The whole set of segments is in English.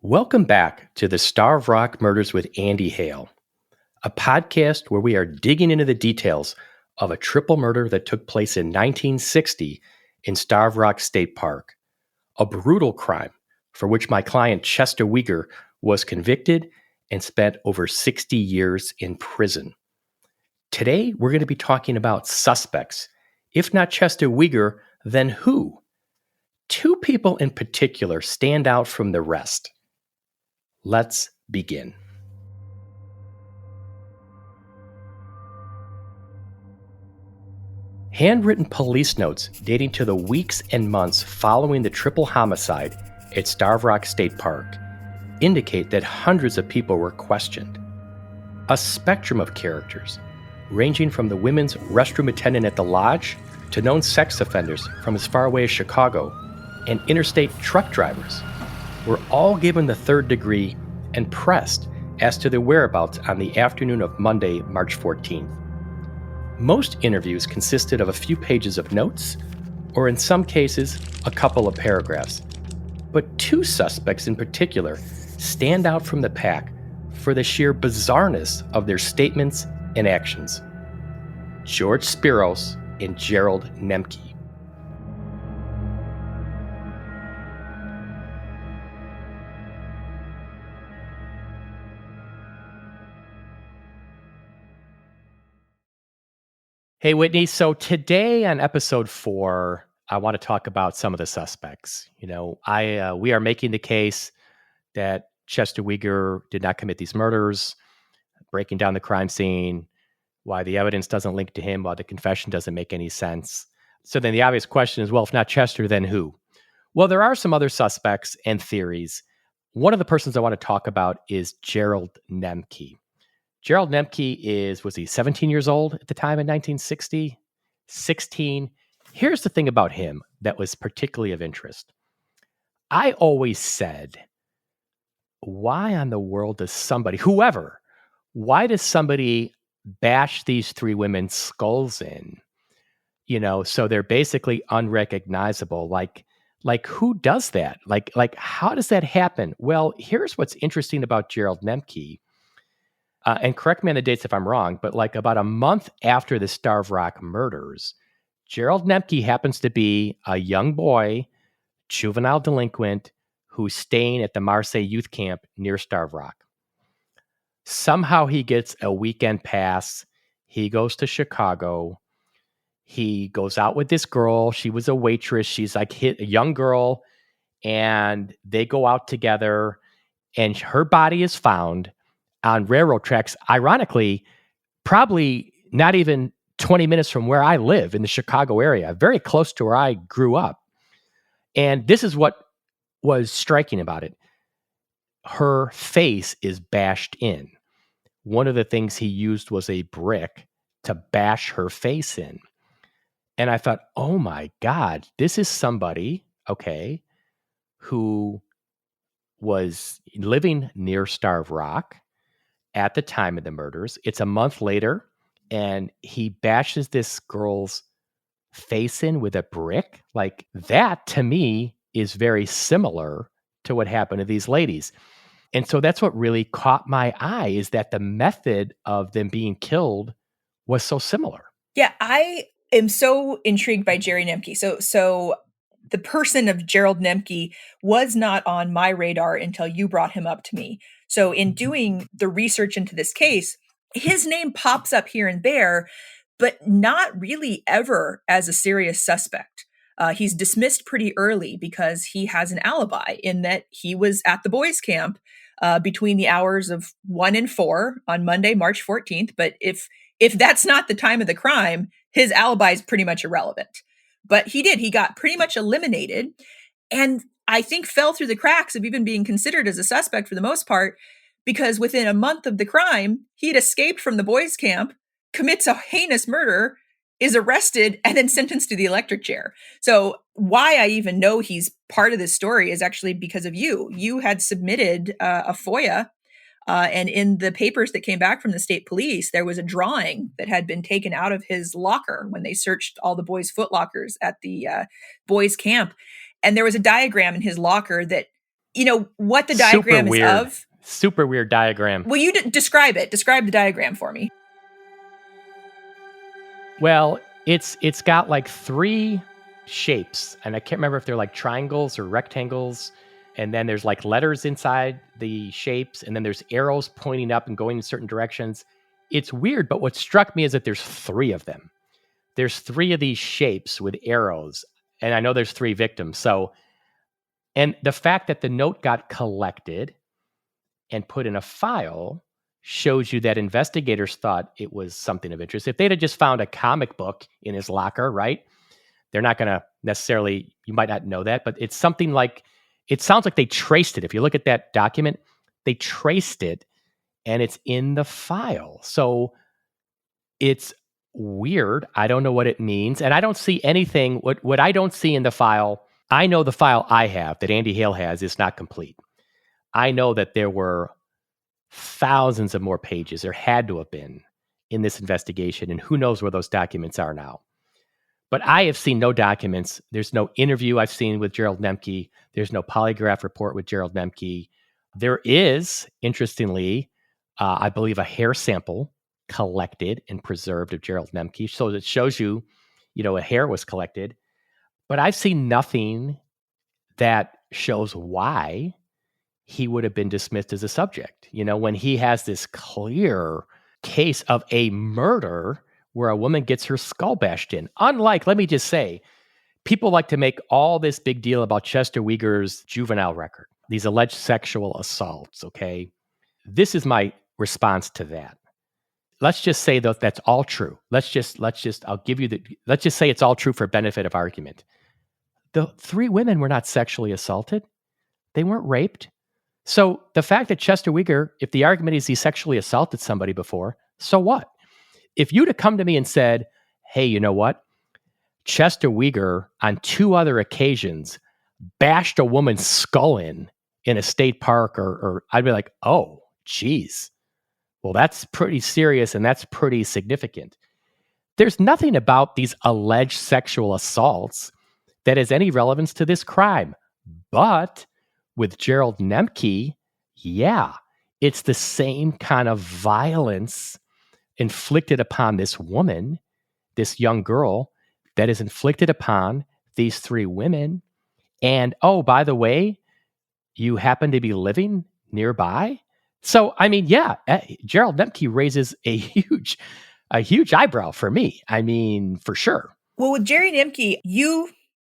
Welcome back to the Starved Rock Murders with Andy Hale, a podcast where we are digging into the details of a triple murder that took place in 1960 in Starved Rock State Park, a brutal crime for which my client Chester Weger was convicted and spent over 60 years in prison. Today, we're going to be talking about suspects. If not Chester Weger, then who? Two people in particular stand out from the rest. Let's begin. Handwritten police notes dating to the weeks and months following the triple homicide at Starved Rock State Park indicate that hundreds of people were questioned. A spectrum of characters, ranging from the women's restroom attendant at the lodge to known sex offenders from as far away as Chicago and interstate truck drivers, were all given the third degree and pressed as to their whereabouts on the afternoon of Monday, March 14th. Most interviews consisted of a few pages of notes, or in some cases, a couple of paragraphs. But two suspects in particular stand out from the pack for the sheer bizarreness of their statements and actions. George Spiros and Gerald Nemke. Hey, Whitney. So today on episode 4, I want to talk about some of the suspects. We are making the case that Chester Weger did not commit these murders, breaking down the crime scene, why the evidence doesn't link to him, why the confession doesn't make any sense. So then the obvious question is, well, if not Chester, then who? Well, there are some other suspects and theories. One of the persons I want to talk about is Gerald Nemke. Gerald Nemke was he 17 years old at the time in 1960? 16. Here's the thing about him that was particularly of interest. I always said, why on the world does why does somebody bash these three women's skulls in? So they're basically unrecognizable. Like who does that? Like how does that happen? Well, here's what's interesting about Gerald Nemke. And correct me on the dates if I'm wrong, but like about a month after the Starved Rock murders, Gerald Nemke happens to be a young boy, juvenile delinquent, who's staying at the Marseille youth camp near Starved Rock. Somehow he gets a weekend pass. He goes to Chicago. He goes out with this girl. She was a waitress. She's like a young girl, and they go out together, and her body is found on railroad tracks, ironically, probably not even 20 minutes from where I live in the Chicago area, very close to where I grew up. And this is what was striking about it. Her face is bashed in. One of the things he used was a brick to bash her face in. And I thought, oh my God, this is somebody, who was living near Starved Rock at the time of the murders. It's a month later, and he bashes this girl's face in with a brick. Like that, to me, is very similar to what happened to these ladies. And so that's what really caught my eye, is that the method of them being killed was so similar. Yeah, I am so intrigued by Jerry Nemke. So the person of Gerald Nemke was not on my radar until you brought him up to me. So in doing the research into this case, his name pops up here and there, but not really ever as a serious suspect. He's dismissed pretty early because he has an alibi in that he was at the boys' camp between the hours of 1 and 4 on Monday, March 14th. But if that's not the time of the crime, his alibi is pretty much irrelevant. But he got pretty much eliminated, and I think fell through the cracks of even being considered as a suspect for the most part, because within a month of the crime, he had escaped from the boys' camp, commits a heinous murder, is arrested, and then sentenced to the electric chair. So why I even know he's part of this story is actually because of you. You had submitted a FOIA, and in the papers that came back from the state police, there was a drawing that had been taken out of his locker when they searched all the boys' foot lockers at the boys' camp. And there was a diagram in his locker that what the Super diagram is weird. of? Super weird diagram. Well, you describe it. Describe the diagram for me. Well, it's got like 3 shapes, and I can't remember if they're like triangles or rectangles, and then there's like letters inside the shapes, and then there's arrows pointing up and going in certain directions. It's weird, but what struck me is that there's 3 of them. There's 3 of these shapes with arrows, and I know there's 3 victims. So, and the fact that the note got collected and put in a file shows you that investigators thought it was something of interest. If they'd have just found a comic book in his locker, right? They're not going to necessarily, you might not know that, but it's something like, it sounds like they traced it. If you look at that document, they traced it and it's in the file. So it's weird. I don't know what it means. And I don't see anything, what I don't see in the file, I know the file I have that Andy Hale has is not complete. I know that there were thousands of more pages, there had to have been, in this investigation, and who knows where those documents are now. But I have seen no documents. There's no interview I've seen with Gerald Nemke. There's no polygraph report with Gerald Nemke. There is, interestingly, I believe a hair sample collected and preserved of Gerald Nemke. So it shows you, a hair was collected. But I've seen nothing that shows why he would have been dismissed as a subject. When he has this clear case of a murder where a woman gets her skull bashed in. Unlike, let me just say, people like to make all this big deal about Chester Weger's juvenile record, these alleged sexual assaults, okay? This is my response to that. Let's just say that that's all true. Let's just say it's all true for benefit of argument. The 3 women were not sexually assaulted. They weren't raped. So the fact that Chester Weger, if the argument is he sexually assaulted somebody before, so what? If you'd have come to me and said, hey, you know what? Chester Weger on 2 other occasions bashed a woman's skull in a state park, or I'd be like, oh, geez. Well, that's pretty serious and that's pretty significant. There's nothing about these alleged sexual assaults that has any relevance to this crime. But with Gerald Nemke, yeah, it's the same kind of violence inflicted upon this woman, this young girl, that is inflicted upon these 3 women. And, oh, by the way, you happen to be living nearby. So, I mean, yeah, Gerald Nemke raises a huge eyebrow for me. I mean, for sure. Well, with Jerry Nemke, you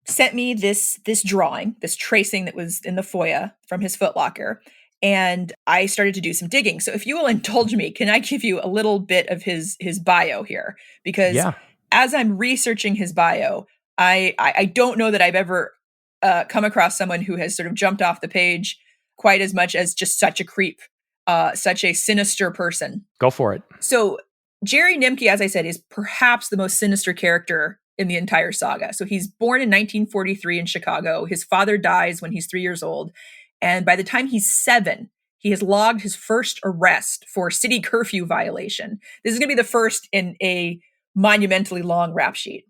sent me this drawing, this tracing that was in the FOIA from his footlocker, and I started to do some digging. So if you will indulge me, can I give you a little bit of his bio here? Because as I'm researching his bio, I don't know that I've ever come across someone who has sort of jumped off the page quite as much as just such a creep, such a sinister person. Go for it. So Jerry Nemke, as I said, is perhaps the most sinister character in the entire saga. So he's born in 1943 in Chicago. His father dies when he's 3 years old. And by the time he's 7, he has logged his first arrest for city curfew violation. This is going to be the first in a monumentally long rap sheet.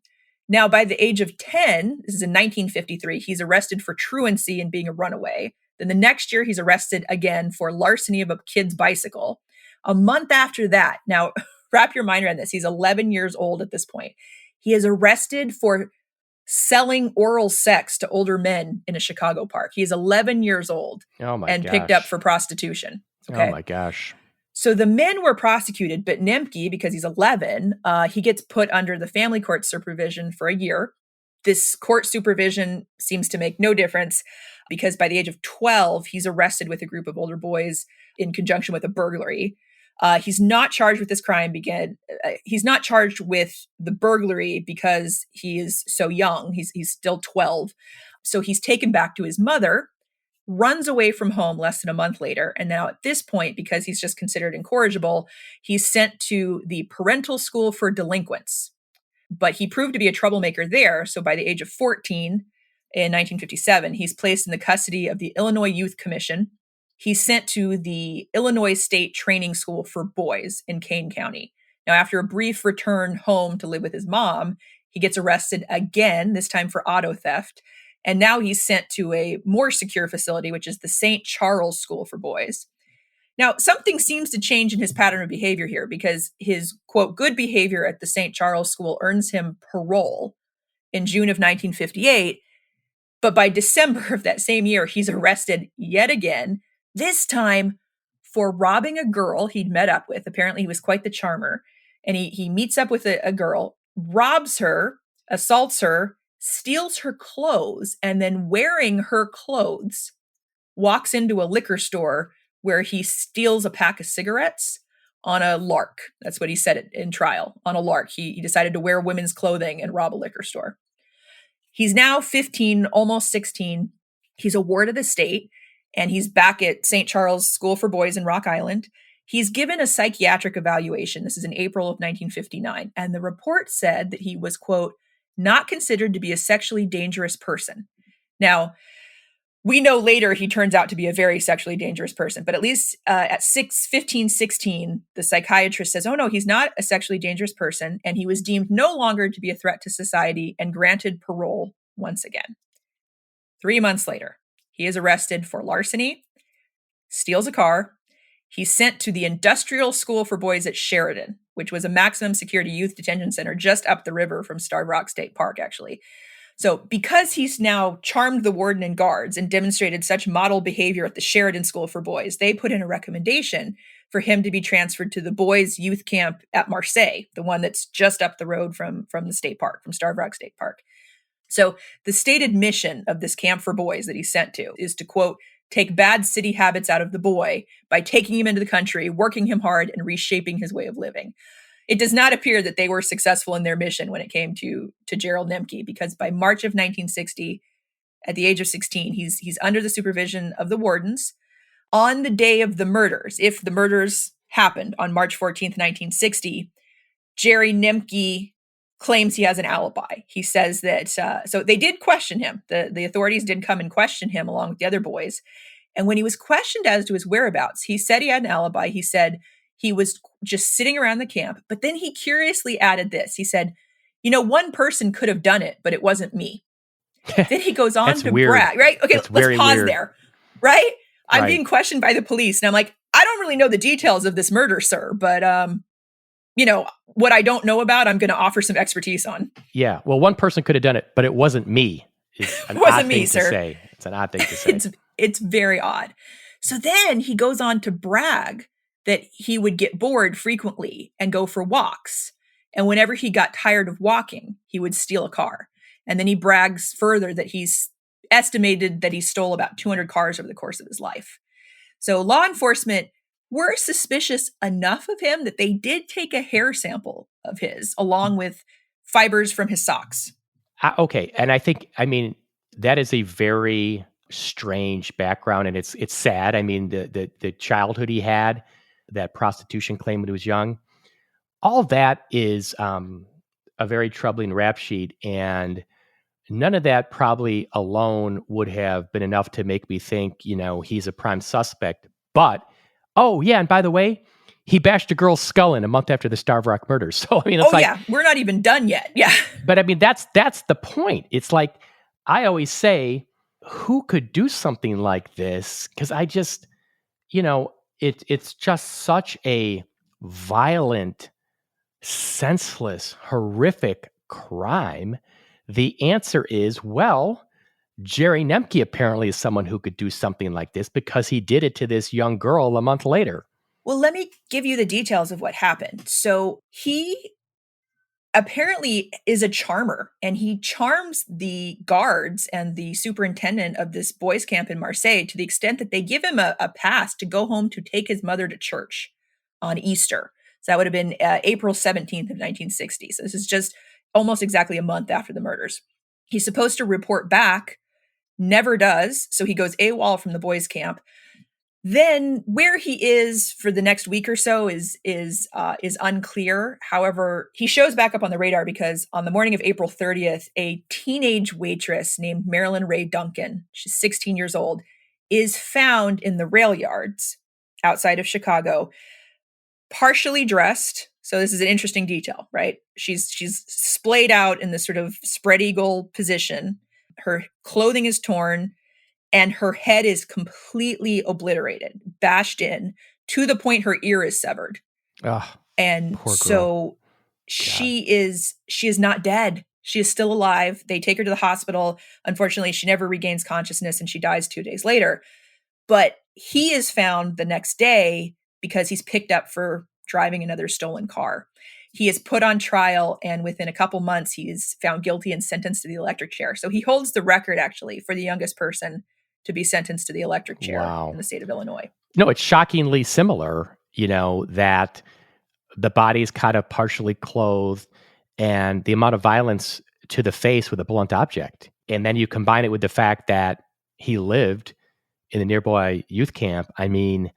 Now, by the age of 10, this is in 1953, he's arrested for truancy and being a runaway. Then the next year, he's arrested again for larceny of a kid's bicycle. A month after that, now wrap your mind around this, he's 11 years old at this point. He is arrested for selling oral sex to older men in a Chicago park. He is 11 years old picked up for prostitution. Okay? Oh my gosh. So the men were prosecuted, but Nemke, because he's 11, he gets put under the family court supervision for a year. This court supervision seems to make no difference because by the age of 12, he's arrested with a group of older boys in conjunction with a burglary. He's not charged with this crime he's not charged with the burglary because he is so young. He's still 12. So he's taken back to his mother, runs away from home less than a month later. And now at this point, because he's just considered incorrigible, he's sent to the parental school for delinquents. But he proved to be a troublemaker there. So by the age of 14 in 1957, he's placed in the custody of the Illinois Youth Commission. He's sent to the Illinois State Training School for Boys in Kane County. Now, after a brief return home to live with his mom, he gets arrested again, this time for auto theft. And now he's sent to a more secure facility, which is the St. Charles School for Boys. Now, something seems to change in his pattern of behavior here because his, quote, good behavior at the St. Charles School earns him parole in June of 1958. But by December of that same year, he's arrested yet again, this time for robbing a girl he'd met up with. Apparently, he was quite the charmer. And he meets up with a girl, robs her, assaults her, steals her clothes, and then wearing her clothes, walks into a liquor store where he steals a pack of cigarettes on a lark. That's what he said in trial, on a lark. He decided to wear women's clothing and rob a liquor store. He's now 15, almost 16. He's a ward of the state, and he's back at St. Charles School for Boys in Rock Island. He's given a psychiatric evaluation. This is in April of 1959. And the report said that he was, quote, not considered to be a sexually dangerous person. Now, we know later he turns out to be a very sexually dangerous person, but at least at 15, 16, the psychiatrist says, oh no, he's not a sexually dangerous person. And he was deemed no longer to be a threat to society and granted parole once again. 3 months later, he is arrested for larceny, steals a car. He's sent to the Industrial School for Boys at Sheridan, which was a maximum security youth detention center just up the river from Starved Rock State Park, actually. So because he's now charmed the warden and guards and demonstrated such model behavior at the Sheridan School for Boys, they put in a recommendation for him to be transferred to the boys' youth camp at Marseille, the one that's just up the road from the state park, from Starved Rock State Park. So the stated mission of this camp for boys that he's sent to is to, quote, take bad city habits out of the boy by taking him into the country, working him hard, and reshaping his way of living. It does not appear that they were successful in their mission when it came to Gerald Nemke, because by March of 1960, at the age of 16, he's under the supervision of the wardens. On the day of the murders, if the murders happened on March 14th, 1960, Jerry Nemke claims he has an alibi. He says that, so they did question him. The authorities did come and question him along with the other boys. And when he was questioned as to his whereabouts, he said he had an alibi. He said he was just sitting around the camp. But then he curiously added this. He said, you know, one person could have done it, but it wasn't me. Then he goes on to brag, right? Okay, let's pause there, right? I'm being questioned by the police. And I'm like, I don't really know the details of this murder, sir. But, you know, what I don't know about, I'm going to offer some expertise on. Yeah. Well, one person could have done it, but it wasn't me. It wasn't me, sir. To say. It's an odd thing to say. It's very odd. So then he goes on to brag that he would get bored frequently and go for walks. And whenever he got tired of walking, he would steal a car. And then he brags further that he's estimated that he stole about 200 cars over the course of his life. So law enforcement were suspicious enough of him that they did take a hair sample of his along with fibers from his socks. Okay. And I think, I mean, that is a very strange background, and it's sad. I mean, the childhood he had, that prostitution claim when he was young, all that is a very troubling rap sheet. And none of that probably alone would have been enough to make me think, you know, he's a prime suspect. But, oh yeah, and by the way, he bashed a girl's skull in a month after the Starved Rock murders. So, I mean, it's yeah, we're not even done yet. Yeah. But I mean, that's the point. It's like, I always say, who could do something like this? Because I just, you know, it's just such a violent, senseless, horrific crime. The answer is, well, Jerry Nemke apparently is someone who could do something like this because he did it to this young girl a month later. Well, let me give you the details of what happened. So he apparently is a charmer, and he charms the guards and the superintendent of this boys' camp in Marseille to the extent that they give him a pass to go home to take his mother to church on Easter. So that would have been April 17th of 1960. So this is just almost exactly a month after the murders. He's supposed to report back, never does. So he goes AWOL from the boys' camp. Then where he is for the next week or so is unclear. However, he shows back up on the radar because on the morning of April 30th, a teenage waitress named Marilyn Ray Duncan, she's 16 years old, is found in the rail yards outside of Chicago, partially dressed. So this is an interesting detail, right? She's splayed out in this sort of spread eagle position, Her clothing is torn and her head is completely obliterated, bashed in to the point her ear is severed. Oh, And poor girl. so God. she is not dead. She is still alive. They take her to the hospital. Unfortunately, she never regains consciousness and she dies 2 days later. But he is found the next day because he's picked up for driving another stolen car. He is put on trial, and within a couple months, he is found guilty and sentenced to the electric chair. So he holds the record, actually, for the youngest person to be sentenced to the electric chair in Wow. the state of Illinois. No, it's shockingly similar, that the body is kind of partially clothed and the amount of violence to the face with a blunt object. And then you combine it with the fact that he lived in the nearby youth camp. I mean,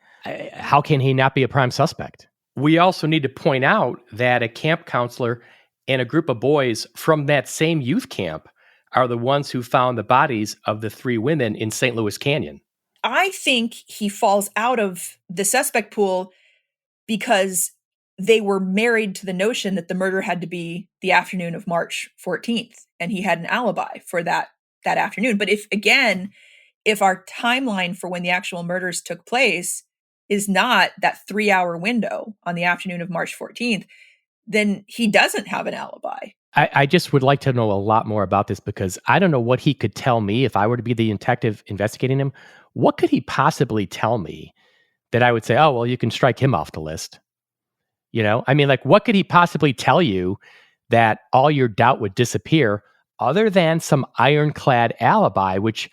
how can he not be a prime suspect? We also need to point out that a camp counselor and a group of boys from that same youth camp are the ones who found the bodies of the 3 women in St. Louis Canyon. I think he falls out of the suspect pool because they were married to the notion that the murder had to be the afternoon of March 14th, and he had an alibi for that afternoon. But if our timeline for when the actual murders took place is not that 3-hour window on the afternoon of March 14th, then he doesn't have an alibi. I just would like to know a lot more about this because I don't know what he could tell me if I were to be the detective investigating him. What could he possibly tell me that I would say, oh, well, you can strike him off the list? I mean, like, what could he possibly tell you that all your doubt would disappear other than some ironclad alibi, which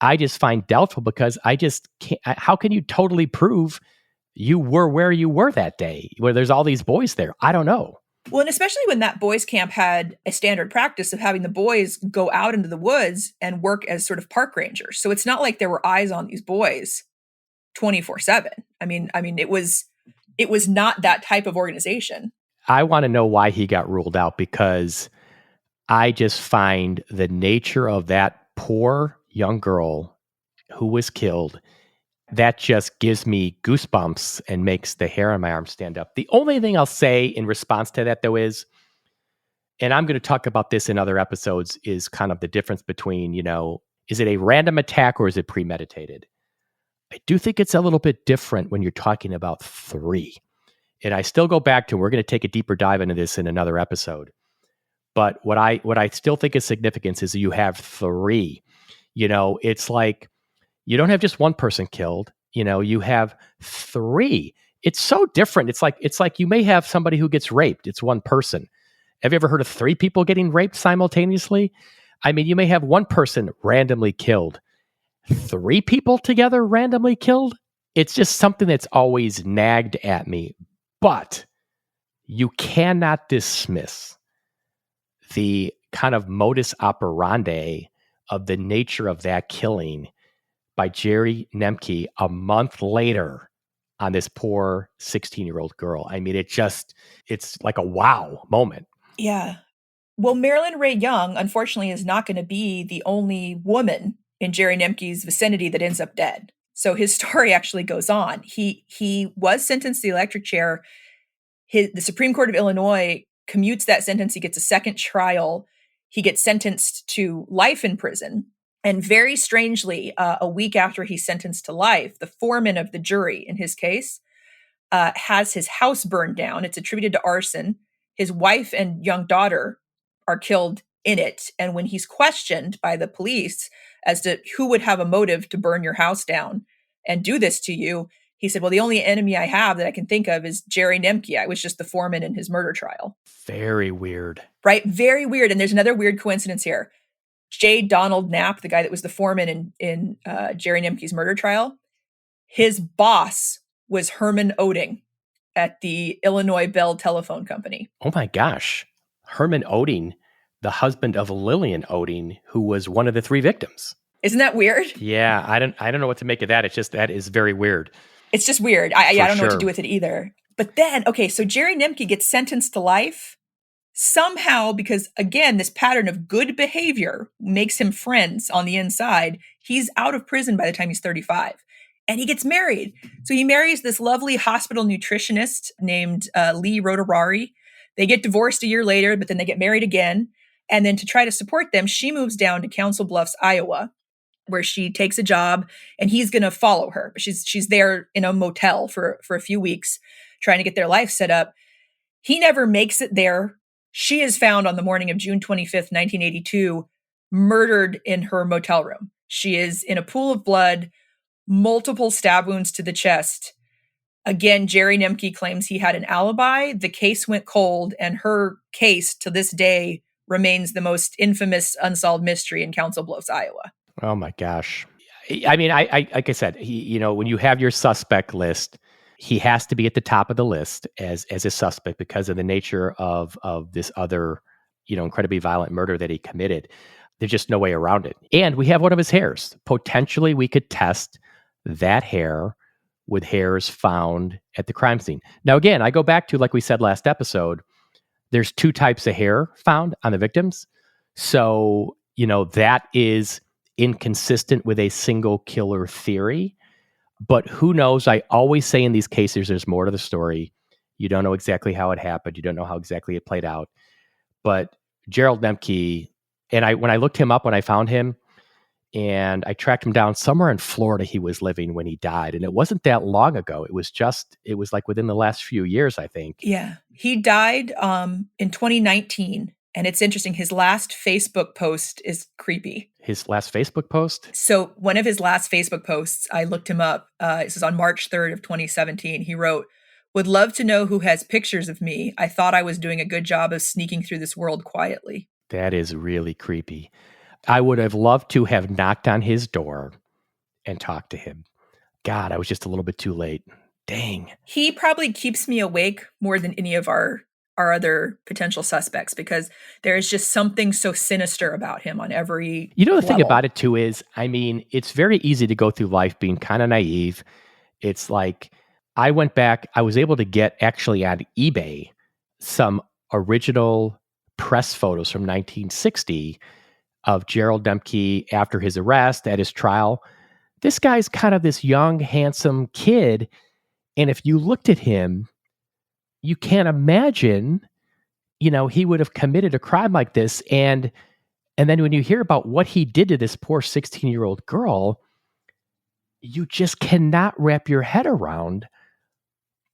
I just find doubtful because I just can't. How can you totally prove you were where you were that day where there's all these boys there? I don't know. Well, and especially when that boys' camp had a standard practice of having the boys go out into the woods and work as sort of park rangers. So it's not like there were eyes on these boys 24/7. I mean, it was not that type of organization. I want to know why he got ruled out because I just find the nature of that poor young girl who was killed, that just gives me goosebumps and makes the hair on my arm stand up. The only thing I'll say in response to that, though, is, and I'm going to talk about this in other episodes, is kind of the difference between, is it a random attack or is it premeditated? I do think it's a little bit different when you're talking about 3. And I still go back to, we're going to take a deeper dive into this in another episode. But what I still think is significant is you have 3. It's like you don't have just one person killed. You have 3. It's so different. It's like you may have somebody who gets raped. It's one person. Have you ever heard of 3 people getting raped simultaneously? I mean, you may have one person randomly killed. 3 people together randomly killed? It's just something that's always nagged at me. But you cannot dismiss the kind of modus operandi of the nature of that killing by Jerry Nemke a month later on this poor 16-year-old girl. I mean, it's like a wow moment. Yeah. Well, Marilyn Ray Young, unfortunately, is not going to be the only woman in Jerry Nemke's vicinity that ends up dead. So his story actually goes on. He was sentenced to the electric chair. The Supreme Court of Illinois commutes that sentence. He gets a second trial. He gets sentenced to life in prison. And very strangely, a week after he's sentenced to life, the foreman of the jury in his case has his house burned down. It's attributed to arson. His wife and young daughter are killed in it. And when he's questioned by the police as to who would have a motive to burn your house down and do this to you, he said, well, the only enemy I have that I can think of is Jerry Nemke. I was just the foreman in his murder trial. Very weird. Right? Very weird. And there's another weird coincidence here. J. Donald Knapp, the guy that was the foreman in Jerry Nemke's murder trial, his boss was Herman Oding at the Illinois Bell Telephone Company. Oh my gosh. Herman Oding, the husband of Lillian Oding, who was one of the 3 victims. Isn't that weird? Yeah, I don't know what to make of that. It's just, that is very weird. It's just weird. I don't know what to do with it either. But then, okay, so Jerry Nemke gets sentenced to life somehow because, again, this pattern of good behavior makes him friends on the inside. He's out of prison by the time he's 35. And he gets married. So he marries this lovely hospital nutritionist named Lee Roderari. They get divorced a year later, but then they get married again. And then to try to support them, she moves down to Council Bluffs, Iowa, where she takes a job, and he's going to follow her. She's there in a motel for a few weeks trying to get their life set up. He never makes it there. She is found on the morning of June 25th, 1982, murdered in her motel room. She is in a pool of blood, multiple stab wounds to the chest. Again, Jerry Nemke claims he had an alibi. The case went cold, and her case to this day remains the most infamous unsolved mystery in Council Bluffs, Iowa. Oh my gosh. I mean, I like I said, when you have your suspect list, he has to be at the top of the list as a suspect because of the nature of this other, incredibly violent murder that he committed. There's just no way around it. And we have one of his hairs. Potentially, we could test that hair with hairs found at the crime scene. Now, again, I go back to, like we said last episode, there's 2 types of hair found on the victims. So, that is inconsistent with a single killer theory. But who knows? I always say in these cases, there's more to the story. You don't know exactly how it happened. You don't know how exactly it played out. But Gerald Nemke, and when I looked him up, when I found him, and I tracked him down somewhere in Florida he was living when he died. And it wasn't that long ago. It was like within the last few years, I think. Yeah. He died in 2019. And it's interesting. His last Facebook post is creepy. His last Facebook post? So one of his last Facebook posts, I looked him up. This is on March 3rd of 2017. He wrote, "Would love to know who has pictures of me. I thought I was doing a good job of sneaking through this world quietly." That is really creepy. I would have loved to have knocked on his door and talked to him. God, I was just a little bit too late. Dang. He probably keeps me awake more than any of our other potential suspects because there is just something so sinister about him on every the thing level. about it too is, I mean, it's very easy to go through life being kind of naive. It's like I went back, I was able to get actually on eBay some original press photos from 1960 of Gerald Nemke after his arrest, at his trial. This guy's kind of this young, handsome kid. And if you looked at him, you can't imagine, he would have committed a crime like this. And then when you hear about what he did to this poor 16-year-old girl, you just cannot wrap your head around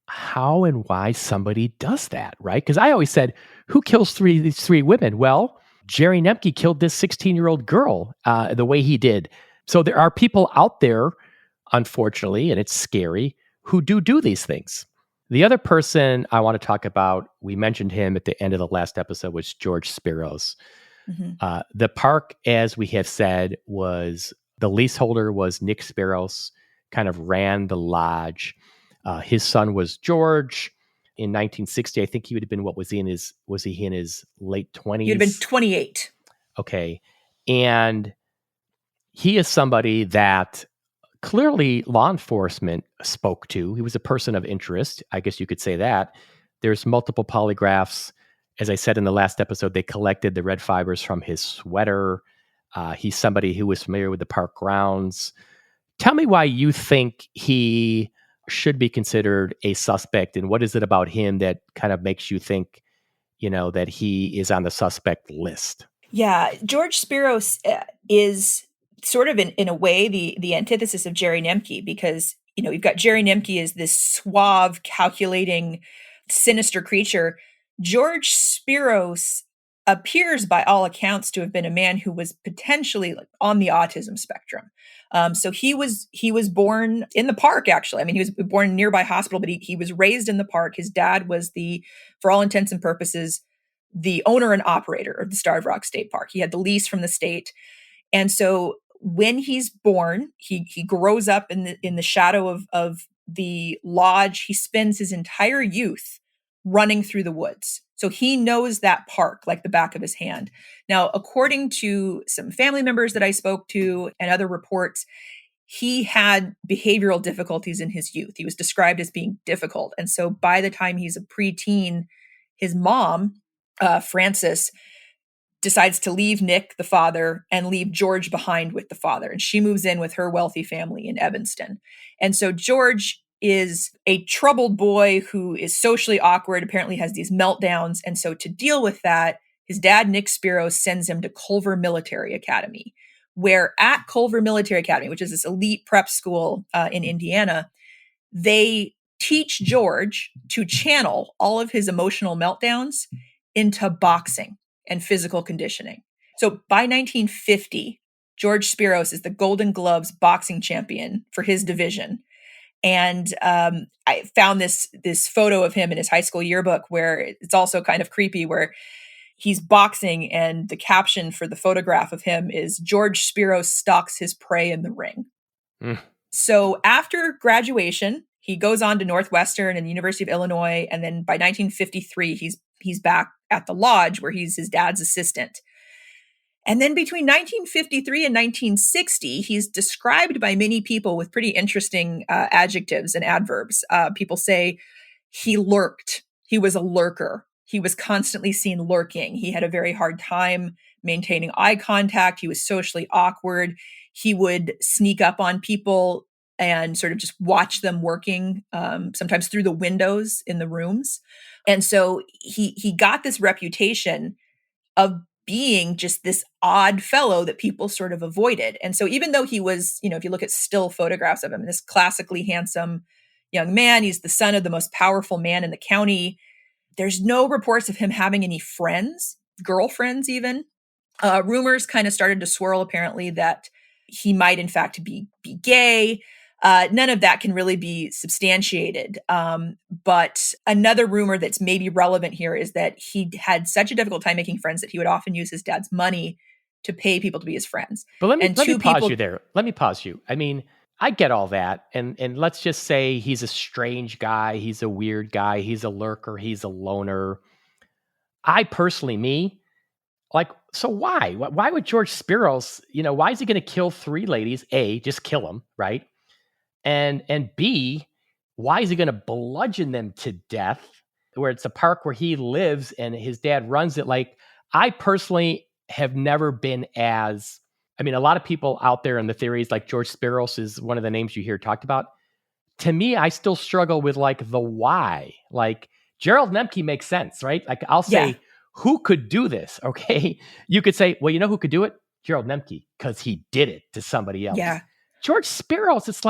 how and why somebody does that, right? Because I always said, who kills these 3 women? Well, Jerry Nemke killed this 16-year-old girl the way he did. So there are people out there, unfortunately, and it's scary, who do these things. The other person I want to talk about, we mentioned him at the end of the last episode, was George Spiros. Mm-hmm. The park, as we have said, the leaseholder was Nick Spiros, kind of ran the lodge. His son was George. In 1960, I think he would have been, was he in his late 20s? He would have been 28. Okay. And he is somebody that clearly law enforcement spoke to. He was a person of interest. I guess you could say that. There's multiple polygraphs. As I said in the last episode, they collected the red fibers from his sweater. He's somebody who was familiar with the park grounds. Tell me why you think he should be considered a suspect, and what is it about him that kind of makes you think, that he is on the suspect list? Yeah, George Spiros is sort of in a way the antithesis of Jerry Nemke because, you've got Jerry Nemke as this suave, calculating, sinister creature. George Spiros appears by all accounts to have been a man who was potentially on the autism spectrum. So he was born in the park, actually. I mean, he was born in a nearby hospital, but he was raised in the park. His dad was for all intents and purposes, the owner and operator of the Starved Rock State Park. He had the lease from the state. And so when he's born, he grows up in the shadow of the lodge. He spends his entire youth running through the woods. So he knows that park like the back of his hand. Now, according to some family members that I spoke to and other reports, he had behavioral difficulties in his youth. He was described as being difficult. And so by the time he's a preteen, his mom, Frances, decides to leave Nick, the father, and leave George behind with the father. And she moves in with her wealthy family in Evanston. And so George is a troubled boy who is socially awkward, apparently has these meltdowns. And so to deal with that, his dad, Nick Spiros, sends him to Culver Military Academy, where at Culver Military Academy, which is this elite prep school in Indiana, they teach George to channel all of his emotional meltdowns into boxing and physical conditioning. So by 1950, George Spiros is the Golden Gloves boxing champion for his division. And I found this photo of him in his high school yearbook where it's also kind of creepy, where he's boxing and the caption for the photograph of him is George Spiros stalks his prey in the ring. Mm. So after graduation, he goes on to Northwestern and the University of Illinois. And then by 1953, he's back at the lodge where he's his dad's assistant. And then between 1953 and 1960, he's described by many people with pretty interesting adjectives and adverbs. People say he lurked. He was a lurker. He was constantly seen lurking. He had a very hard time maintaining eye contact. He was socially awkward. He would sneak up on people and sort of just watch them working, sometimes through the windows in the rooms. And so he got this reputation of being just this odd fellow that people sort of avoided. And so even though he was, if you look at still photographs of him, this classically handsome young man, he's the son of the most powerful man in the county. There's no reports of him having any friends, girlfriends even. Rumors kind of started to swirl apparently that he might in fact be gay. None of that can really be substantiated. But another rumor that's maybe relevant here is that he had such a difficult time making friends that he would often use his dad's money to pay people to be his friends. But let me pause you there. Let me pause you. I mean, I get all that. And let's just say he's a strange guy. He's a weird guy. He's a lurker. He's a loner. I personally, so why? Why would George Spiros, why is he going to kill 3 ladies? A, just kill them, right? And B, why is he going to bludgeon them to death where it's a park where he lives and his dad runs it? I personally have never been a lot of people out there in the theories, like George Spiros is one of the names you hear talked about. To me, I still struggle with the why. Gerald Nemke makes sense, right? I'll say, who could do this? Okay. You could say, well, who could do it? Gerald Nemke, because he did it to somebody else. Yeah. George Spiros, it's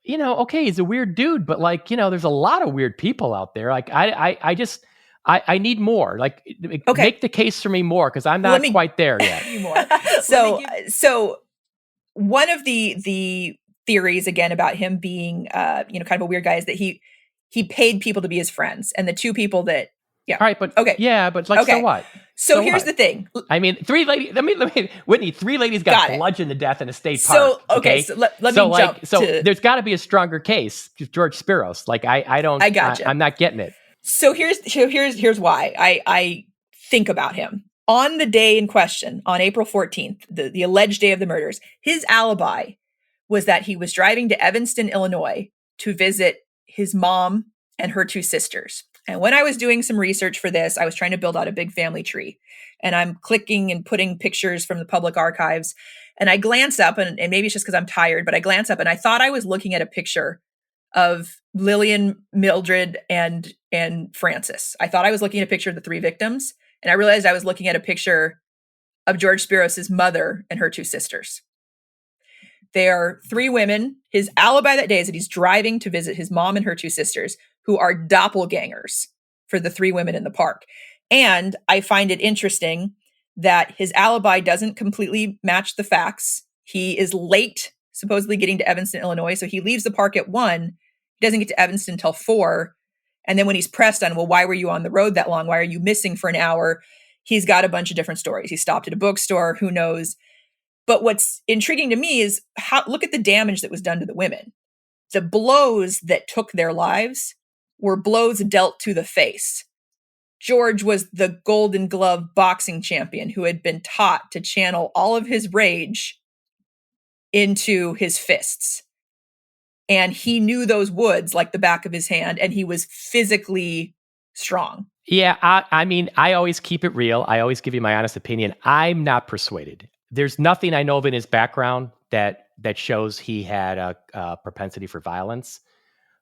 okay, he's a weird dude, but there's a lot of weird people out there. I need more. Make the case for me more, because I'm not quite there yet. More. So one of the theories again about him being kind of a weird guy is that he paid people to be his friends, and the 2 people that all right, but so what? So here's the thing. I mean, 3 ladies. Let me, Whitney. 3 ladies got bludgeoned to death in a state park. So let me jump. So there's got to be a stronger case, George Spiros. I don't. I gotcha. I'm not getting it. So here's why I think about him. On the day in question, on April 14th, the alleged day of the murders, his alibi was that he was driving to Evanston, Illinois, to visit his mom and her 2 sisters. And when I was doing some research for this, I was trying to build out a big family tree. And I'm clicking and putting pictures from the public archives. And I glance up, and maybe it's just because I'm tired, but I glance up and I thought I was looking at a picture of Lillian, Mildred, and Frances. I thought I was looking at a picture of the 3 victims. And I realized I was looking at a picture of George Spiros' mother and her 2 sisters. They are 3 women. His alibi that day is that he's driving to visit his mom and her 2 sisters, who are doppelgangers for the 3 women in the park. And I find it interesting that his alibi doesn't completely match the facts. He is late, supposedly getting to Evanston, Illinois. So he leaves the park at 1. He doesn't get to Evanston until 4. And then when he's pressed on, well, why were you on the road that long? Why are you missing for an hour? He's got a bunch of different stories. He stopped at a bookstore, who knows? But what's intriguing to me is look at the damage that was done to the women. The blows that took their lives were blows dealt to the face. George was the Golden Glove boxing champion who had been taught to channel all of his rage into his fists. And he knew those woods like the back of his hand, and he was physically strong. Yeah, I always keep it real. I always give you my honest opinion. I'm not persuaded. There's nothing I know of in his background that shows he had a propensity for violence.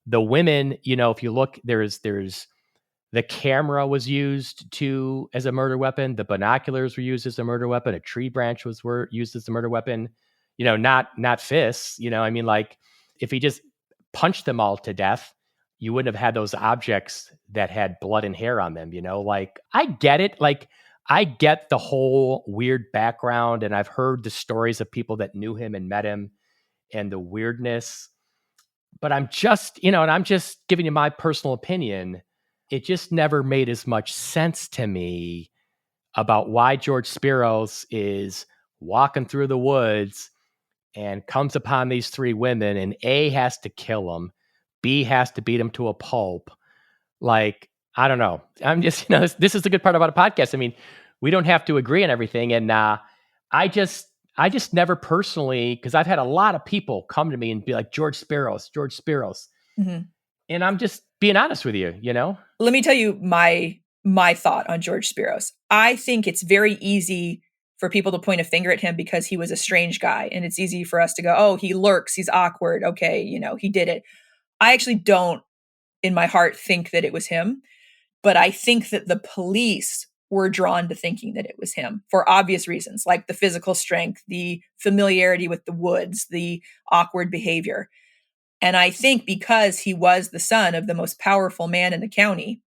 The women, if you look, there's The camera was used as a murder weapon. The binoculars were used as a murder weapon. A tree branch were used as a murder weapon. Not fists. I mean, like, if he just punched them all to death, you wouldn't have had those objects that had blood and hair on them. Like, I get it. Like, I get the whole weird background, and I've heard the stories of people that knew him and met him and the weirdness. But I'm just, and I'm just giving you my personal opinion. It just never made as much sense to me about why George Spiros is walking through the woods and comes upon these three women, and A, has to kill them, B, has to beat them to a pulp. Like, I don't know. I'm just, this is the good part about a podcast. I mean, we don't have to agree on everything. And I just never personally, because I've had a lot of people come to me and be like, George Spiros. Mm-hmm. And I'm just being honest with you, Let me tell you my thought on George Spiros. I think it's very easy for people to point a finger at him because he was a strange guy. And it's easy for us to go, oh, he lurks, he's awkward. Okay, he did it. I actually don't, in my heart, think that it was him. But I think that the police were drawn to thinking that it was him for obvious reasons, like the physical strength, the familiarity with the woods, the awkward behavior. And I think because he was the son of the most powerful man in the county,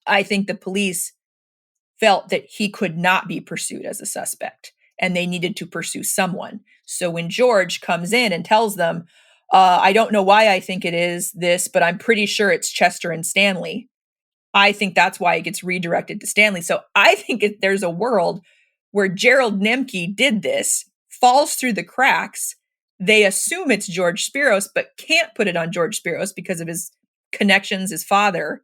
I think the police felt that he could not be pursued as a suspect and they needed to pursue someone. So when George comes in and tells them, I don't know why I think it is this, but I'm pretty sure it's Chester and Stanley. I think that's why it gets redirected to Stanley. So I think there's a world where Gerald Nemke did this, falls through the cracks. They assume it's George Spiros, but can't put it on George Spiros because of his connections, his father.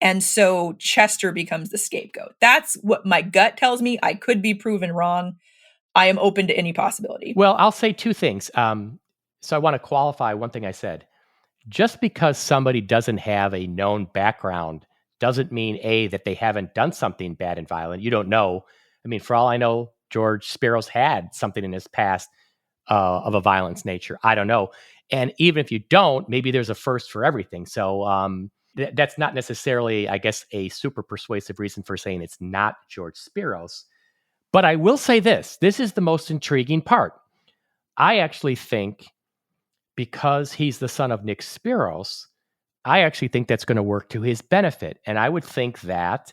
And so Chester becomes the scapegoat. That's what my gut tells me. I could be proven wrong. I am open to any possibility. Well, I'll say two things. So I want to qualify one thing I said. Just because somebody doesn't have a known background doesn't mean, A, that they haven't done something bad and violent. You don't know. I mean, for all I know, George Spiros had something in his past of a violence nature. I don't know. And even if you don't, maybe there's a first for everything. So that's not necessarily, I guess, a super persuasive reason for saying it's not George Spiros. But I will say this. This is the most intriguing part. I actually think because he's the son of Nick Spiros, I actually think that's going to work to his benefit. And I would think that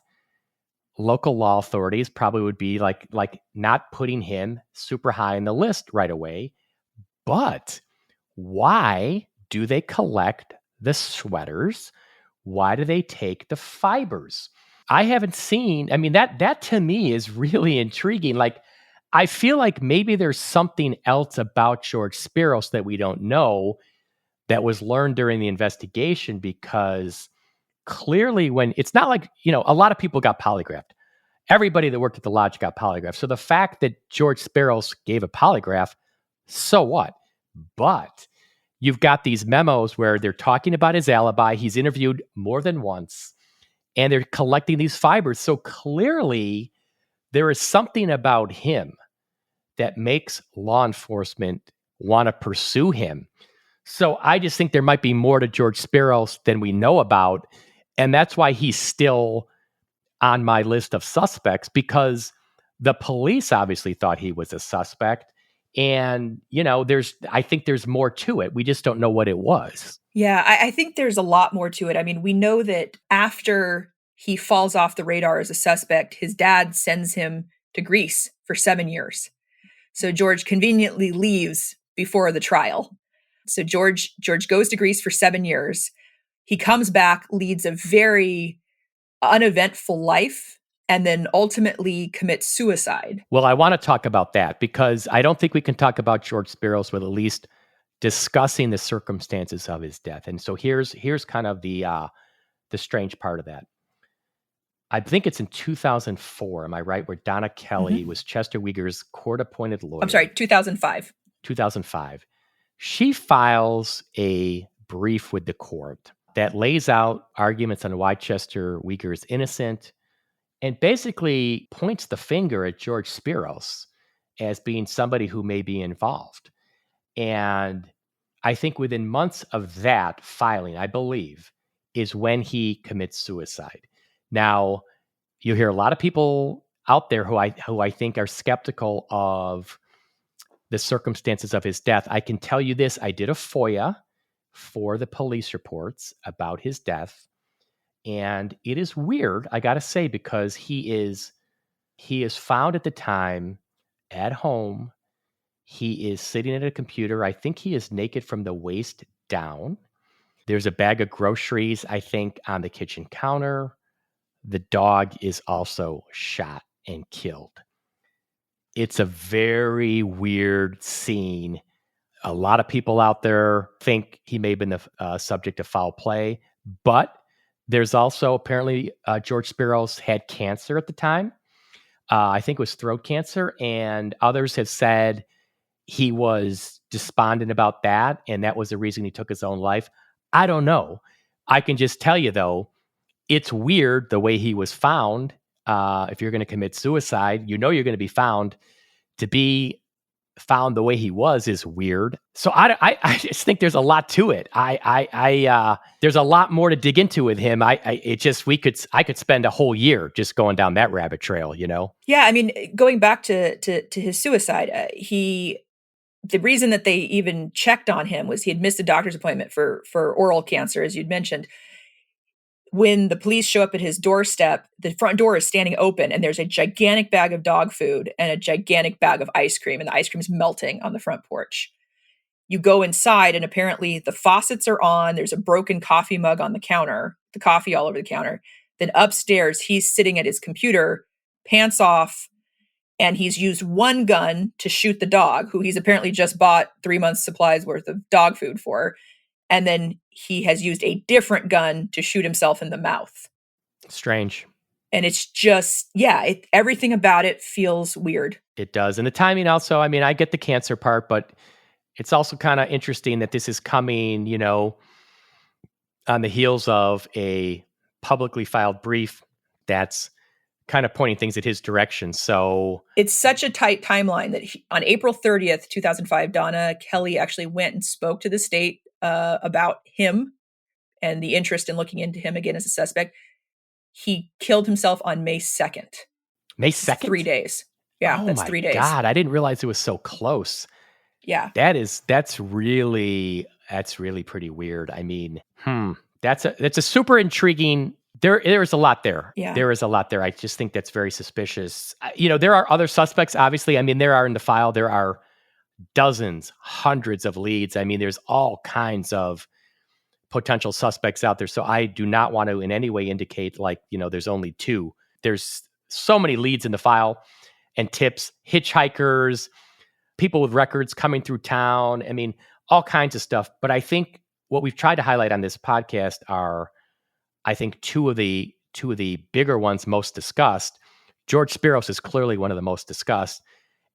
local law authorities probably would be like not putting him super high in the list right away. But why do they collect the sweaters? Why do they take the fibers? I haven't seen, I mean, that to me is really intriguing. Like, I feel like maybe there's something else about George Spiros that we don't know that was learned during the investigation, because clearly when it's not like, a lot of people got polygraphed. Everybody that worked at the lodge got polygraphed. So the fact that George Spiros gave a polygraph, so what? But you've got these memos where they're talking about his alibi. He's interviewed more than once, and they're collecting these fibers. So clearly there is something about him that makes law enforcement want to pursue him. So I just think there might be more to George Spiros than we know about. And that's why he's still on my list of suspects, because the police obviously thought he was a suspect. And, I think there's more to it. We just don't know what it was. Yeah, I think there's a lot more to it. I mean, we know that after he falls off the radar as a suspect, his dad sends him to Greece for 7 years. So George conveniently leaves before the trial. So George goes to Greece for 7 years. He comes back, leads a very uneventful life, and then ultimately commits suicide. Well, I want to talk about that because I don't think we can talk about George Spiros with at least discussing the circumstances of his death. And so here's kind of the strange part of that. I think it's in 2004, am I right, where Donna Kelly was Chester Weger's court-appointed lawyer. I'm sorry, 2005. 2005. She files a brief with the court that lays out arguments on why Chester Weger is innocent and basically points the finger at George Spiros as being somebody who may be involved. And I think within months of that filing, I believe, is when he commits suicide. Now, you hear a lot of people out there who I think are skeptical of the circumstances of his death. I can tell you this, I did a FOIA for the police reports about his death, and it is weird, I got to say, because he is found at the time at home. He is sitting at a computer. I think he is naked from the waist down. There's a bag of groceries, I think, on the kitchen counter. The dog is also shot and killed. It's a very weird scene. A lot of people out there think he may have been the subject of foul play, but there's also apparently George Spiros had cancer at the time. I think it was throat cancer, and others have said he was despondent about that, and that was the reason he took his own life. I don't know. I can just tell you, though, it's weird the way he was found. If you're going to commit suicide, you know you're going to be found. To be found the way he was is weird. So I just think there's a lot to it. There's a lot more to dig into with him. I could spend a whole year just going down that rabbit trail, you know? Yeah, I mean, going back to his suicide, the reason that they even checked on him was he had missed a doctor's appointment for oral cancer, as you'd mentioned. When the police show up at his doorstep, the front door is standing open, and there's a gigantic bag of dog food and a gigantic bag of ice cream, and the ice cream is melting on the front porch. You go inside, and apparently the faucets are on. There's a broken coffee mug on the counter, the coffee all over the counter. Then upstairs, he's sitting at his computer, pants off, and he's used one gun to shoot the dog, who he's apparently just bought 3 months' supplies worth of dog food for. And then he has used a different gun to shoot himself in the mouth. Strange. And it's just, everything about it feels weird. It does. And the timing also, I mean, I get the cancer part, but it's also kind of interesting that this is coming, on the heels of a publicly filed brief that's kind of pointing things at his direction. So it's such a tight timeline that on April 30th, 2005, Donna Kelly actually went and spoke to the state about him and the interest in looking into him again as a suspect. He killed himself on May 2nd. May 2nd? 3 days. Yeah, that's 3 days. God, I didn't realize it was so close. Yeah. That's really pretty weird. I mean, that's a super intriguing. There is a lot there. Yeah. There is a lot there. I just think that's very suspicious. There are other suspects, obviously. I mean, there are in the file, there are dozens, hundreds of leads. I mean, there's all kinds of potential suspects out there. So I do not want to in any way indicate there's only two. There's so many leads in the file and tips, hitchhikers, people with records coming through town. I mean, all kinds of stuff. But I think what we've tried to highlight on this podcast are, I think, two of the bigger ones most discussed. George Spiros is clearly one of the most discussed.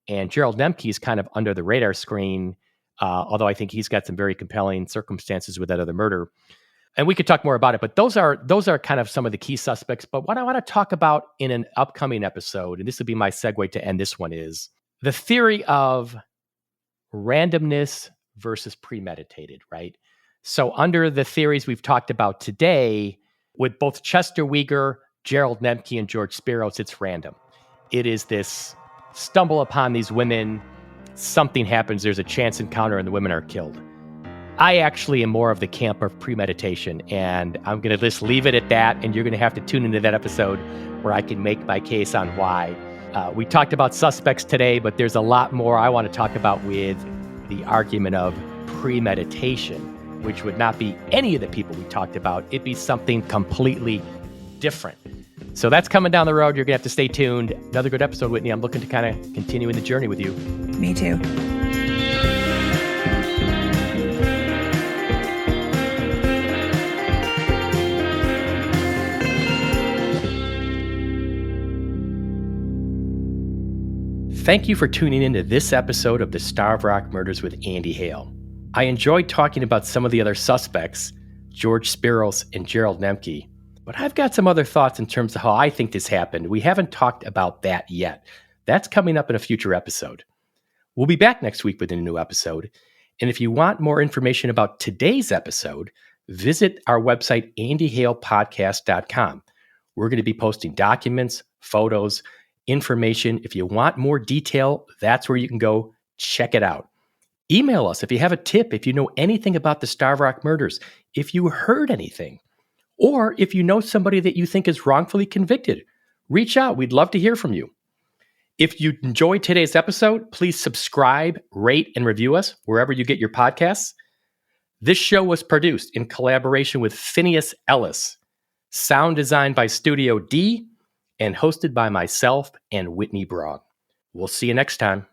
And Gerald Nemke is kind of under the radar screen, although I think he's got some very compelling circumstances with that other murder. And we could talk more about it, but those are kind of some of the key suspects. But what I want to talk about in an upcoming episode, and this would be my segue to end this one, is the theory of randomness versus premeditated, right? So under the theories we've talked about today, with both Chester Weger, Gerald Nemke, and George Spiros, it's random. It is this stumble upon these women, something happens, there's a chance encounter, and the women are killed. I actually am more of the camp of premeditation, and I'm going to just leave it at that, and you're going to have to tune into that episode where I can make my case on why. We talked about suspects today, but there's a lot more I want to talk about with the argument of premeditation, which would not be any of the people we talked about. It'd be something completely different. So that's coming down the road. You're going to have to stay tuned. Another good episode, Whitney. I'm looking to kind of continue in the journey with you. Me too. Thank you for tuning into this episode of the Starved Rock Murders with Andy Hale. I enjoyed talking about some of the other suspects, George Spiros and Gerald Nemke, but I've got some other thoughts in terms of how I think this happened. We haven't talked about that yet. That's coming up in a future episode. We'll be back next week with a new episode. And if you want more information about today's episode, visit our website, andyhalepodcast.com. We're going to be posting documents, photos, information. If you want more detail, that's where you can go. Check it out. Email us if you have a tip, if you know anything about the Starved Rock murders, if you heard anything, or if you know somebody that you think is wrongfully convicted. Reach out. We'd love to hear from you. If you enjoyed today's episode, please subscribe, rate, and review us wherever you get your podcasts. This show was produced in collaboration with Phineas Ellis, sound designed by Studio D, and hosted by myself and Whitney Braun. We'll see you next time.